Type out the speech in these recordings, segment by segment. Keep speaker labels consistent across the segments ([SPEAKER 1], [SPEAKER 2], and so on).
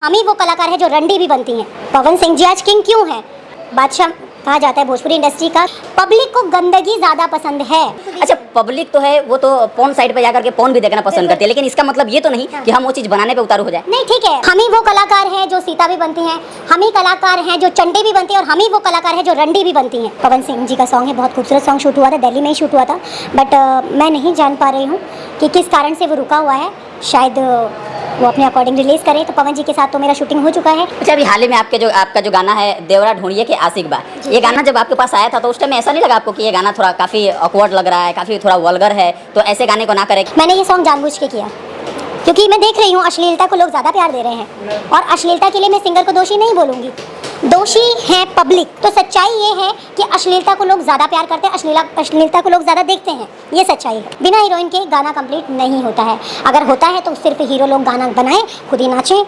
[SPEAKER 1] हम ही वो कलाकार हैं जो रंडी भी बनती हैं। पवन सिंह जी आज किंग क्यों हैं? बादशाह कहा जाता है भोजपुरी इंडस्ट्री का। पब्लिक को गंदगी ज्यादा पसंद है।
[SPEAKER 2] अच्छा, पब्लिक तो है वो तो पोर्न साइट पे जाकर के पोर्न भी देखना पसंद करती है, लेकिन इसका मतलब ये तो नहीं कि हम वो चीज बनाने पे उतारू हो जाए।
[SPEAKER 1] नहीं, ठीक है, हम ही वो कलाकार हैं जो सीता भी बनती हैं, हम ही कलाकार हैं जो चंडी भी बनती हैं, और हम ही वो कलाकार हैं जो रंडी भी बनती हैं। पवन सिंह जी का सॉन्ग है, बहुत खूबसूरत सॉन्ग शूट हुआ था, दिल्ली में ही शूट हुआ था, बट मैं नहीं जान पा रही हूँ कि किस कारण से वो रुका हुआ है। शायद वो अपने अकॉर्डिंग रिलीज करें। तो पवन जी के साथ तो मेरा शूटिंग हो चुका है।
[SPEAKER 2] अच्छा, अभी हाल ही में आपका जो गाना है देवरा ढूंढिए के आशिक बा, ये गाना जब आपके पास आया था तो उस टाइम ऐसा नहीं लगा आपको कि ये गाना थोड़ा काफ़ी ऑकवर्ड लग रहा है, काफ़ी थोड़ा वल्गर है, तो ऐसे गाने को ना करें?
[SPEAKER 1] मैंने ये सॉन्ग जानबूझ के किया क्योंकि मैं देख रही हूँ अश्लीलता को लोग ज़्यादा प्यार दे रहे हैं, और अश्लीलता के लिए मैं सिंगर को दोषी नहीं बोलूँगी, दोषी है पब्लिक। तो सच्चाई ये है कि अश्लीलता को लोग ज़्यादा प्यार करते हैं, अश्लीलता को लोग ज़्यादा देखते हैं, ये सच्चाई है। बिना हीरोइन के गाना कंप्लीट नहीं होता है। अगर होता है तो सिर्फ हीरो लोग गाना बनाएं, खुद ही नाचें,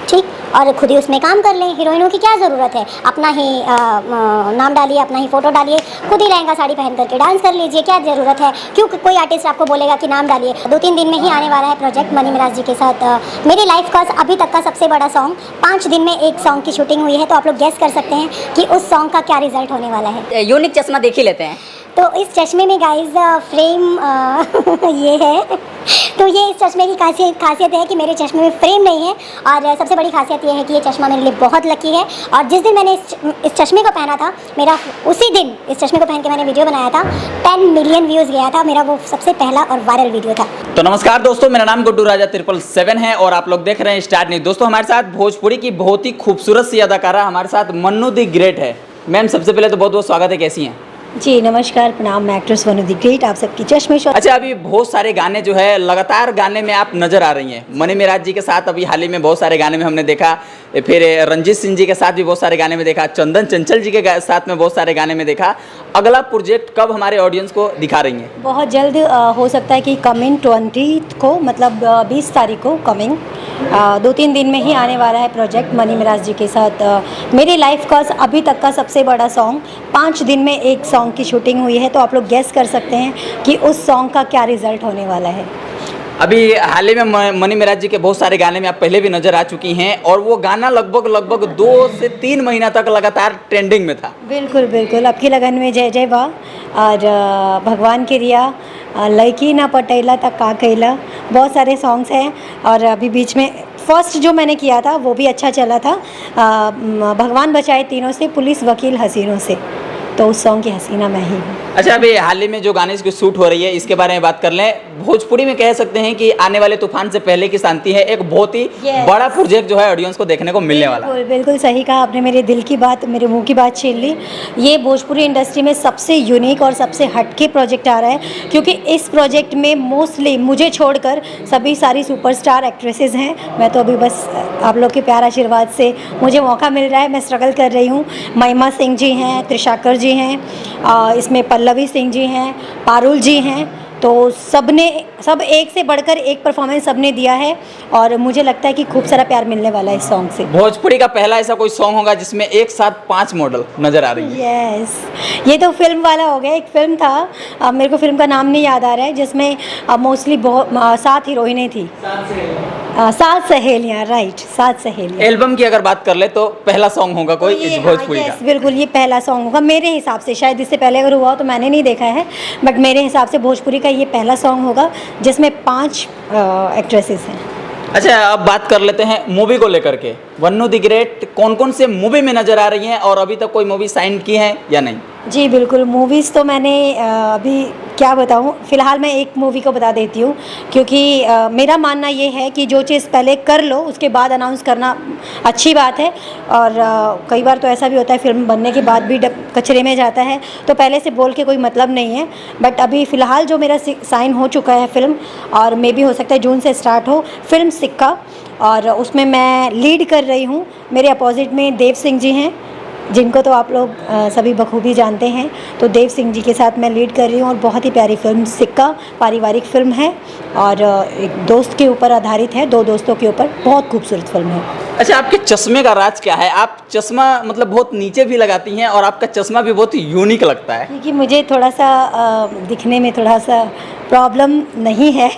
[SPEAKER 1] ठीक, और खुद ही उसमें काम कर लें। हीरोइनों की क्या ज़रूरत है? अपना ही नाम डालिए, अपना ही फ़ोटो डालिए, खुद ही लहंगा साड़ी पहन करके डांस कर लीजिए, क्या ज़रूरत है? क्यों कोई आर्टिस्ट आपको बोलेगा कि नाम डालिए? 2-3 दिन में ही आने वाला है प्रोजेक्ट मनी मिराज जी के साथ। मेरी लाइफ का अभी तक का सबसे बड़ा सॉन्ग, 5 दिन में एक सॉन्ग की शूटिंग हुई है, तो आप लोग गेस कर सकते हैं कि उस सॉन्ग का क्या रिजल्ट होने वाला है।
[SPEAKER 2] यूनिक चश्मा देख ही लेते हैं।
[SPEAKER 1] तो इस चश्मे में गाइस फ्रेम ये है। तो ये इस चश्मे की खासियत है कि मेरे चश्मे में फ्रेम नहीं है, और सबसे बड़ी खासियत ये है कि ये चश्मा मेरे लिए बहुत लकी है। और जिस दिन मैंने इस चश्मे को पहना था, मेरा उसी दिन इस चश्मे को पहन के मैंने वीडियो बनाया था, 10 मिलियन व्यूज़ गया था। मेरा वो सबसे पहला और वायरल वीडियो था।
[SPEAKER 3] तो नमस्कार दोस्तों, मेरा नाम गुड्डू राजा 777 है और आप लोग देख रहे हैं स्टार न्यूज़। दोस्तों, हमारे साथ भोजपुरी की बहुत ही खूबसूरत सी अदाकारा हमारे साथ मन्नू दी ग्रेट है। मैम, सबसे पहले तो बहुत बहुत स्वागत है, कैसी हैं?
[SPEAKER 4] जी नमस्कार, प्रणाम। मैं एक्ट्रेस मन्नू दी ग्रेट, आप सबकी चश्मे शो।
[SPEAKER 3] अच्छा, अभी बहुत सारे गाने जो है लगातार गाने में आप नजर आ रही हैं। मनी मिराज जी के साथ अभी हाल ही में बहुत सारे गाने में हमने देखा, फिर रंजीत सिंह जी के साथ भी बहुत सारे गाने में देखा, चंदन चंचल जी के साथ में बहुत सारे गाने में देखा। अगला प्रोजेक्ट कब हमारे ऑडियंस को दिखा रही हैं?
[SPEAKER 4] बहुत जल्द हो सकता है कि कमिंग 20 को, मतलब 20 तारीख को, कमिंग 2-3 दिन में ही आने वाला है प्रोजेक्ट मनी मिराज जी के साथ। मेरी लाइफ का अभी तक का सबसे बड़ा सॉन्ग, 5 दिन में एक सॉन्ग की शूटिंग हुई है, तो आप लोग गेस कर सकते हैं कि उस सॉन्ग का क्या रिजल्ट होने वाला है।
[SPEAKER 3] अभी हाल ही में मनी मिराज जी के बहुत सारे गाने में आप पहले भी नजर आ चुकी हैं, और वो गाना लगभग 2 से 3 महीना तक लगातार ट्रेंडिंग में था।
[SPEAKER 4] बिल्कुल बिल्कुल। अब की लगन में जय जय बा, और भगवान के रिया, लड़की ना पटेला तक का कैला, बहुत सारे सॉन्ग्स हैं। और अभी बीच में फर्स्ट जो मैंने किया था वो भी अच्छा चला था, भगवान बचाए तीनों से, पुलिस वकील हसीनों से, तो उस सॉन्ग की हसीना मैं ही हूँ।
[SPEAKER 3] अच्छा, अभी हाल ही में जो गाने की शूट हो रही है इसके बारे में बात कर लें। भोजपुरी में कह सकते हैं कि आने वाले तूफान से पहले की शांति है, एक बहुत ही बड़ा प्रोजेक्ट जो है ऑडियंस को देखने को मिलने वाला है।
[SPEAKER 4] बिल्कुल सही कहा आपने, मेरे दिल की बात, मेरे मुंह की बात छीन ली। ये भोजपुरी इंडस्ट्री में सबसे यूनिक और सबसे हटके प्रोजेक्ट आ रहा है, क्योंकि इस प्रोजेक्ट में मोस्टली मुझे छोड़कर सभी सारी सुपरस्टार एक्ट्रेसेस हैं। मैं तो अभी बस आप लोग के प्यार आशीर्वाद से मुझे मौका मिल रहा है, मैं स्ट्रगल कर रही हूँ। महिमा सिंह जी हैं, त्रिशाकर जी हैं, इसमें पल्लवी सिंह जी हैं, पारुल जी हैं, तो सब एक से बढ़कर एक परफॉर्मेंस सबने दिया है, और मुझे लगता है कि खूब सारा प्यार मिलने वाला है इस सॉन्ग से।
[SPEAKER 3] भोजपुरी का पहला ऐसा कोई सॉन्ग होगा जिसमें एक साथ 5 मॉडल नजर आ रही है।
[SPEAKER 4] यस, ये तो फिल्म वाला हो गया। एक फिल्म था, मेरे को फिल्म का नाम नहीं याद आ रहा है, जिसमें मोस्टली 7 हीरोइनें थी, 7 सहेलियाँ, राइट, 7 सहेलियाँ।
[SPEAKER 3] एल्बम की अगर बात कर ले तो पहला सॉन्ग होगा कोई इस भोजपुरी का?
[SPEAKER 4] बिल्कुल, ये पहला सॉन्ग होगा मेरे हिसाब से। शायद इससे पहले अगर हुआ हो तो मैंने नहीं देखा है, बट मेरे हिसाब से भोजपुरी का ये पहला सॉन्ग होगा जिसमें 5 एक्ट्रेसेस हैं।
[SPEAKER 3] अच्छा, अब बात कर लेते हैं मूवी को लेकर के। मन्नू दी ग्रेट कौन कौन से मूवी में नजर आ रही हैं, और अभी तक कोई मूवी साइन की है या नहीं?
[SPEAKER 4] जी बिल्कुल, मूवीज़ तो मैंने अभी क्या बताऊं, फ़िलहाल मैं एक मूवी को बता देती हूं, क्योंकि मेरा मानना ये है कि जो चीज़ पहले कर लो उसके बाद अनाउंस करना अच्छी बात है। और कई बार तो ऐसा भी होता है फिल्म बनने के बाद भी कचरे में जाता है, तो पहले से बोल के कोई मतलब नहीं है। बट अभी फ़िलहाल जो मेरा साइन हो चुका है फिल्म, और मे भी हो सकता है जून से स्टार्ट हो, फिल्म सिक्का, और उसमें मैं लीड कर रही हूँ। मेरे अपोजिट में देव सिंह जी हैं, जिनको तो आप लोग सभी बखूबी जानते हैं। तो देव सिंह जी के साथ मैं लीड कर रही हूँ, और बहुत ही प्यारी फिल्म सिक्का पारिवारिक फिल्म है, और एक दोस्त के ऊपर आधारित है, 2 दोस्तों के ऊपर, बहुत खूबसूरत फिल्म है।
[SPEAKER 3] अच्छा, आपके चश्मे का राज क्या है? आप चश्मा मतलब बहुत नीचे भी लगाती हैं, और आपका चश्मा भी बहुत यूनिक लगता है।
[SPEAKER 4] क्योंकि मुझे थोड़ा सा दिखने में थोड़ा सा प्रॉब्लम नहीं है।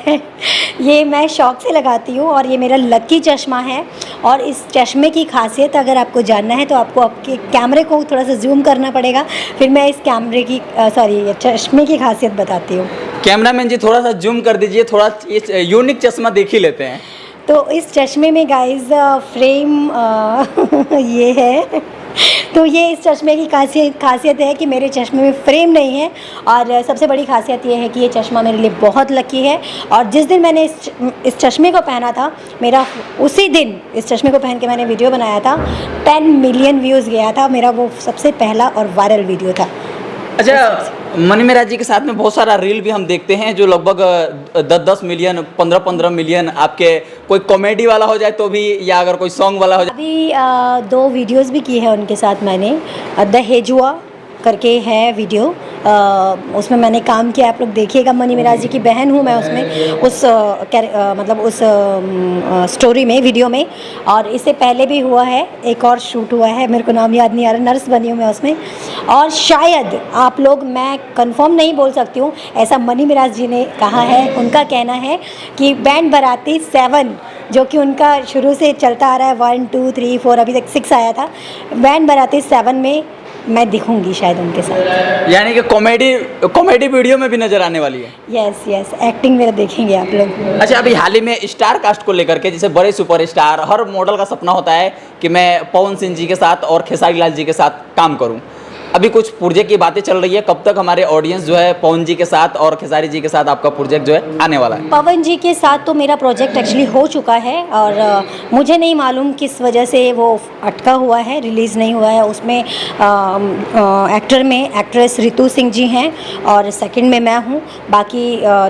[SPEAKER 4] ये मैं शौक से लगाती हूँ और ये मेरा लकी चश्मा है। और इस चश्मे की खासियत अगर आपको जानना है तो आपको आपके कैमरे को थोड़ा सा जूम करना पड़ेगा, फिर मैं इस कैमरे की ये चश्मे की खासियत बताती हूँ।
[SPEAKER 3] कैमरामैन जी थोड़ा सा जूम कर दीजिए, थोड़ा ये यूनिक चश्मा देख ही लेते हैं।
[SPEAKER 4] तो इस चश्मे में गाइस फ्रेम ये है। तो ये इस चश्मे की खासियत है कि मेरे चश्मे में फ्रेम नहीं है। और सबसे बड़ी खासियत ये है कि ये चश्मा मेरे लिए बहुत लकी है। और जिस दिन मैंने इस चश्मे को पहना था, मेरा उसी दिन इस चश्मे को पहन के मैंने वीडियो बनाया था, 10 मिलियन व्यूज़ गया था मेरा। वो सबसे पहला और वायरल वीडियो था।
[SPEAKER 3] अच्छा, मनी मेराज जी के साथ में बहुत सारा रील भी हम देखते हैं जो लगभग 10-10 मिलियन, 15-15 मिलियन, आपके कोई कॉमेडी वाला हो जाए तो भी, या अगर कोई सॉन्ग वाला हो जाए।
[SPEAKER 4] अभी 2 वीडियोस भी की है उनके साथ मैंने। दहेजुआ करके है वीडियो, उसमें मैंने काम किया, आप लोग देखिएगा। मनी मेराज जी की बहन हूँ मैं उसमें, उस स्टोरी में, वीडियो में। और इससे पहले भी हुआ है, एक और शूट हुआ है, मेरे को नाम याद नहीं आ रहा, नर्स बनी हूँ मैं उसमें। और शायद आप लोग, मैं कंफर्म नहीं बोल सकती हूँ, ऐसा मनी मेराज जी ने कहा है, उनका कहना है कि बैंड बाराती 7, जो कि उनका शुरू से चलता आ रहा है, 1 2 3 4, अभी तक 6 आया था, बैंड बाराती 7 में मैं दिखूंगी शायद उनके साथ।
[SPEAKER 3] यानी कि कॉमेडी वीडियो में भी नजर आने वाली है।
[SPEAKER 4] यस, एक्टिंग मेरा देखेंगे आप लोग।
[SPEAKER 3] अच्छा, अभी हाल ही में स्टार कास्ट को लेकर के, जैसे बड़े सुपरस्टार, हर मॉडल का सपना होता है कि मैं पवन सिंह जी के साथ और खेसारी लाल जी के साथ काम करूं। अभी कुछ प्रोजेक्ट की बातें चल रही है, कब तक हमारे ऑडियंस जो है पवन जी के साथ और खेसारी जी के साथ आपका प्रोजेक्ट जो है आने वाला है?
[SPEAKER 4] पवन जी के साथ तो मेरा प्रोजेक्ट एक्चुअली हो चुका है और मुझे नहीं मालूम किस वजह से वो अटका हुआ है, रिलीज़ नहीं हुआ है। उसमें एक्टर में एक्ट्रेस रितु सिंह जी हैं और सेकंड में मैं हूँ। बाकी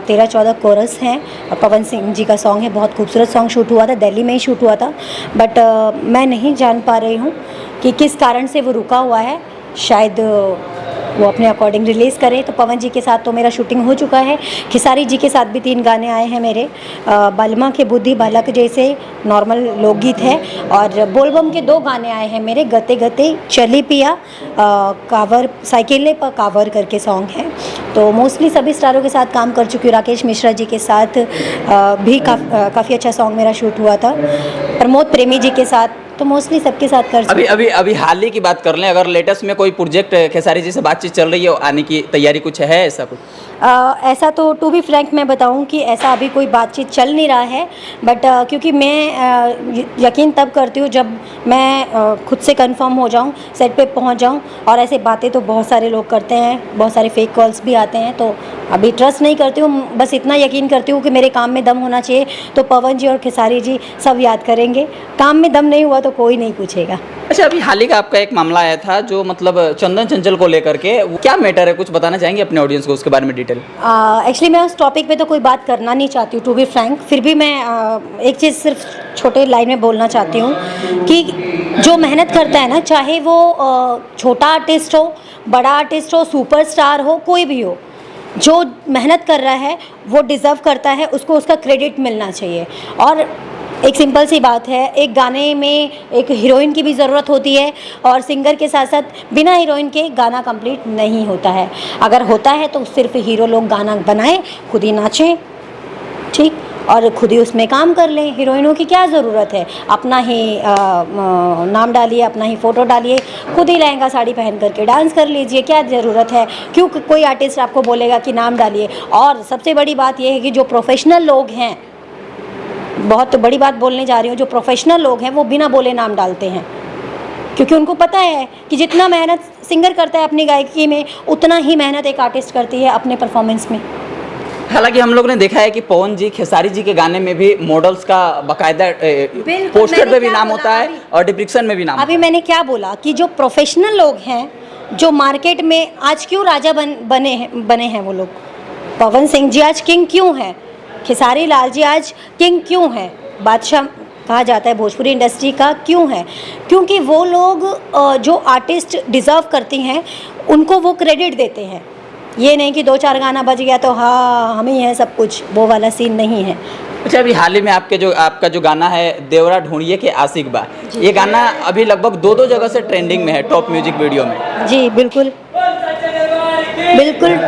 [SPEAKER 4] 13-14 कोरस हैं। पवन सिंह जी का सॉन्ग है, बहुत खूबसूरत सॉन्ग शूट हुआ था, दिल्ली में ही शूट हुआ था। बट मैं नहीं जान पा रही हूँ कि किस कारण से वो रुका हुआ है। शायद वो अपने अकॉर्डिंग रिलीज़ करें। तो पवन जी के साथ तो मेरा शूटिंग हो चुका है। खेसारी जी के साथ भी 3 गाने आए हैं मेरे। बालमा के बुद्धि बालक जैसे नॉर्मल लोकगीत है, और बोलबम के 2 गाने आए हैं मेरे, गते गते चली पिया, कावर साइकिले पर कावर करके सॉन्ग है। तो मोस्टली सभी स्टारों के साथ काम कर चुकी हूँ। राकेश मिश्रा जी के साथ भी काफ़ी अच्छा सॉन्ग मेरा शूट हुआ था। प्रमोद प्रेमी जी के साथ, तो मोस्टली सबके साथ कर चुकी।
[SPEAKER 3] अभी हाल ही की बात कर लें, अगर लेटेस्ट में कोई प्रोजेक्ट खेसारी जी से बातचीत चल रही है, आने की तैयारी कुछ है, ऐसा कुछ?
[SPEAKER 4] ऐसा तो टू बी फ्रैंक मैं बताऊं कि ऐसा अभी कोई बातचीत चल नहीं रहा है। बट क्योंकि मैं यकीन तब करती हूँ जब मैं खुद से कंफर्म हो जाऊं, सेट पे पहुंच जाऊं। और ऐसे बातें तो बहुत सारे लोग करते हैं, बहुत सारे फेक कॉल्स भी आते हैं, तो अभी ट्रस्ट नहीं करती हूँ। बस इतना यकीन करती हूँ कि मेरे काम में दम होना चाहिए, तो पवन जी और खेसारी जी सब याद करेंगे। काम में दम नहीं हुआ तो कोई नहीं पूछेगा।
[SPEAKER 3] अच्छा, अभी हाल ही का आपका एक मामला आया था जो मतलब चंदन चंचल को लेकर के, वो क्या मैटर है, कुछ बताना चाहेंगे अपने ऑडियंस को उसके बारे में डिटेल?
[SPEAKER 4] एक्चुअली मैं उस टॉपिक पे तो कोई बात करना नहीं चाहती हूँ, टू बी फ्रैंक। फिर भी मैं एक चीज़ सिर्फ छोटे लाइन में बोलना चाहती हूँ कि जो मेहनत करता है ना, चाहे वो छोटा आर्टिस्ट हो, बड़ा आर्टिस्ट हो, सुपरस्टार हो, कोई भी हो, जो मेहनत कर रहा है वो डिज़र्व करता है, उसको उसका क्रेडिट मिलना चाहिए। और एक सिंपल सी बात है, एक गाने में एक हीरोइन की भी ज़रूरत होती है, और सिंगर के साथ साथ बिना हीरोइन के गाना कंप्लीट नहीं होता है। अगर होता है तो सिर्फ हीरो लोग गाना बनाएं, खुद ही नाचें, ठीक, और खुद ही उसमें काम कर लें। हीरोइनों की क्या ज़रूरत है? अपना ही नाम डालिए, अपना ही फ़ोटो डालिए, खुद ही लहंगा साड़ी पहन करके डांस कर लीजिए, क्या ज़रूरत है? क्यों कोई आर्टिस्ट आपको बोलेगा कि नाम डालिए? और सबसे बड़ी बात यह है कि जो प्रोफेशनल लोग हैं, बहुत बड़ी बात बोलने जा रही हूँ, जो प्रोफेशनल लोग हैं वो बिना बोले नाम डालते हैं, क्योंकि उनको पता है कि जितना मेहनत सिंगर करता है अपनी गायकी में, उतना ही मेहनत एक आर्टिस्ट करती है अपने परफॉर्मेंस में।
[SPEAKER 3] हालांकि हम लोग ने देखा है कि पवन जी, खेसारी जी के गाने में भी मॉडल्स का बाकायदा पोस्टर पे भी नाम होता है और डिस्क्रिप्शन में भी नाम।
[SPEAKER 4] अभी मैंने क्या बोला कि जो प्रोफेशनल लोग हैं, जो मार्केट में आज क्यों राजा बने हैं वो लोग। पवन सिंह जी आज किंग क्यों हैं? खेसारी लाल जी आज किंग क्यों हैं? बादशाह कहा जाता है भोजपुरी इंडस्ट्री का क्यों है? क्योंकि वो लोग जो आर्टिस्ट डिज़र्व करती हैं उनको वो क्रेडिट देते हैं। ये नहीं कि 2-4 गाना बज गया तो हाँ हम ही हैं सब कुछ, वो वाला सीन नहीं है।
[SPEAKER 3] अच्छा, अभी हाल ही में आपका जो गाना है देवरा ढूंढिए के आशिक बा, ये गाना अभी लगभग 2 जगह से ट्रेंडिंग में है, टॉप म्यूजिक वीडियो में।
[SPEAKER 4] जी बिल्कुल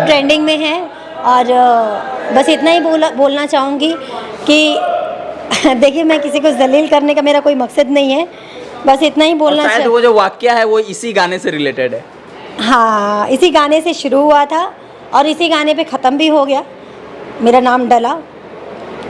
[SPEAKER 4] ट्रेंडिंग में है। और बस इतना ही बोलना चाहूँगी कि देखिए, मैं किसी को जलील करने का मेरा कोई मकसद नहीं है, बस इतना ही बोलना
[SPEAKER 3] शायद वो जो वाक्य है वो इसी गाने से रिलेटेड है।
[SPEAKER 4] हाँ, इसी गाने से शुरू हुआ था और इसी गाने पे ख़त्म भी हो गया। मेरा नाम डला,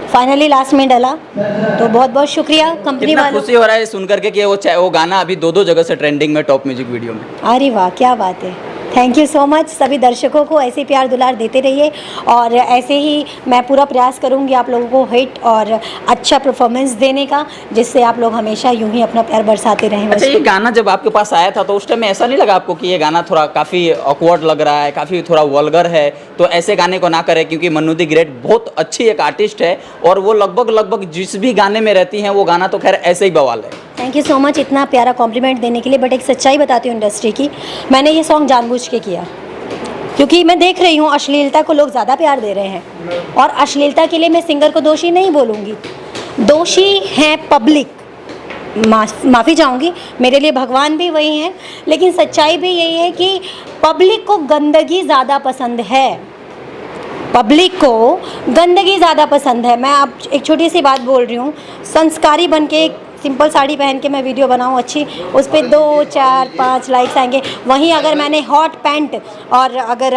[SPEAKER 4] फाइनली लास्ट में डला, तो बहुत बहुत शुक्रिया कंपनी
[SPEAKER 3] कितना
[SPEAKER 4] वालों।
[SPEAKER 3] खुशी हो रहा है सुन करके कि वो गाना अभी 2 जगह से ट्रेंडिंग में, टॉप म्यूजिक वीडियो में।
[SPEAKER 4] अरे वाह, क्या बात है। Thank you so much. सभी दर्शकों को ऐसे प्यार दुलार देते रहिए और ऐसे ही मैं पूरा प्रयास करूंगी आप लोगों को हिट और अच्छा परफॉर्मेंस देने का, जिससे आप लोग हमेशा यूं ही अपना प्यार बरसाते रहें।
[SPEAKER 3] अच्छा, ये गाना जब आपके पास आया था तो उस टाइम में ऐसा नहीं लगा आपको कि ये गाना थोड़ा काफ़ी ऑकवर्ड लग रहा है, काफ़ी थोड़ा वल्गर है, तो ऐसे गाने को ना करें? क्योंकि मन्नू दी ग्रेट बहुत अच्छी एक आर्टिस्ट है और वो लगभग जिस भी गाने में रहती हैं वो गाना तो खैर ऐसे ही बवाल है।
[SPEAKER 4] थैंक यू सो मच इतना प्यारा कॉम्प्लीमेंट देने के लिए। बट एक सच्चाई बताती हूँ इंडस्ट्री की, मैंने ये सॉन्ग जानबूझ के किया क्योंकि मैं देख रही हूँ अश्लीलता को लोग ज़्यादा प्यार दे रहे हैं और अश्लीलता के लिए मैं सिंगर को दोषी नहीं बोलूँगी, दोषी हैं पब्लिक। माफ़ी चाहूँगी, मेरे लिए भगवान भी वही हैं, लेकिन सच्चाई भी यही है कि पब्लिक को गंदगी ज़्यादा पसंद है, पब्लिक को गंदगी ज़्यादा पसंद है। मैं अब एक छोटी सी बात बोल रही हूँ, संस्कारी बन के एक सिंपल साड़ी पहन के मैं वीडियो बनाऊँ अच्छी, उस पर 2, 4, 5 लाइक्स आएंगे। वहीं अगर मैंने हॉट पैंट और अगर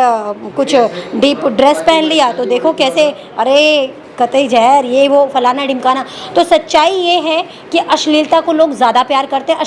[SPEAKER 4] कुछ डीप ड्रेस पहन लिया तो देखो कैसे, अरे कतई जहर, ये वो फलाना ढिमकाना। तो सच्चाई ये है कि अश्लीलता को लोग ज़्यादा प्यार करते हैं,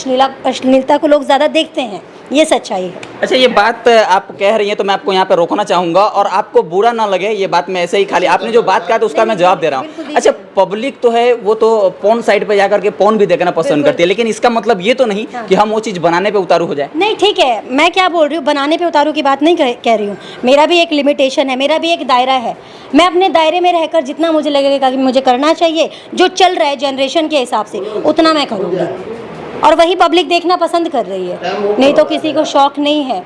[SPEAKER 4] अश्लीलता को लोग ज़्यादा देखते हैं, ये सच्चाई है।
[SPEAKER 3] अच्छा, ये बात आप कह रही हैं तो मैं आपको यहाँ पे रोकना चाहूँगा और आपको बुरा ना लगे, ये बात मैं ऐसे ही खाली आपने जो बात कहा तो उसका मैं जवाब दे रहा हूँ। अच्छा, पब्लिक तो है वो तो पोर्न साइट पे जाकर के पोर्न भी देखना पसंद करती है, लेकिन इसका मतलब ये तो नहीं कि हम वो चीज़ बनाने पे उतारू हो जाए।
[SPEAKER 4] नहीं, ठीक है, मैं क्या बोल रही हूँ, बनाने पे उतारू की बात नहीं कह रही हूँ। मेरा भी एक लिमिटेशन है, मेरा भी एक दायरा है। मैं अपने दायरे में रहकर जितना मुझे लगेगा कि मुझे करना चाहिए, जो चल रहा है जनरेशन के हिसाब से, उतना मैं करूँगी और वही पब्लिक देखना पसंद कर रही है। नहीं तो किसी को शौक नहीं है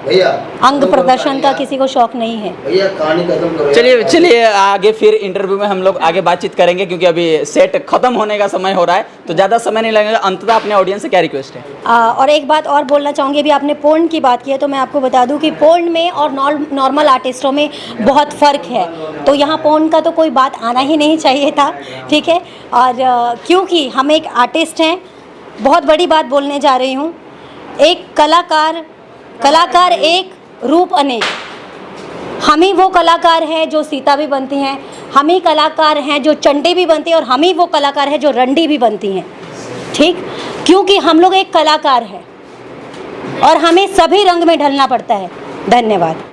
[SPEAKER 4] अंग प्रदर्शन का, किसी को शौक नहीं है।
[SPEAKER 3] चलिए आगे फिर इंटरव्यू में हम लोग आगे बातचीत करेंगे क्योंकि अभी सेट खत्म होने का समय हो रहा है, तो ज़्यादा समय नहीं लगेगा। अंततः अपने ऑडियंस से क्या रिक्वेस्ट है?
[SPEAKER 4] और एक बात और बोलना चाहूँगी, अभी आपने पोर्न की बात की है तो मैं आपको बता दूँ कि पोर्न में और नॉर्मल आर्टिस्टों में बहुत फ़र्क है, तो यहाँ पोर्न का तो कोई बात आना ही नहीं चाहिए था, ठीक है। और क्योंकि हम एक आर्टिस्ट हैं, बहुत बड़ी बात बोलने जा रही हूँ, एक कलाकार एक, रूप अनेक। हम ही वो कलाकार हैं जो सीता भी बनती हैं, हम ही कलाकार हैं जो चंडी भी बनती हैं और हम ही वो कलाकार हैं जो रंडी भी बनती हैं, ठीक। क्योंकि हम लोग एक कलाकार हैं और हमें सभी रंग में ढलना पड़ता है। धन्यवाद।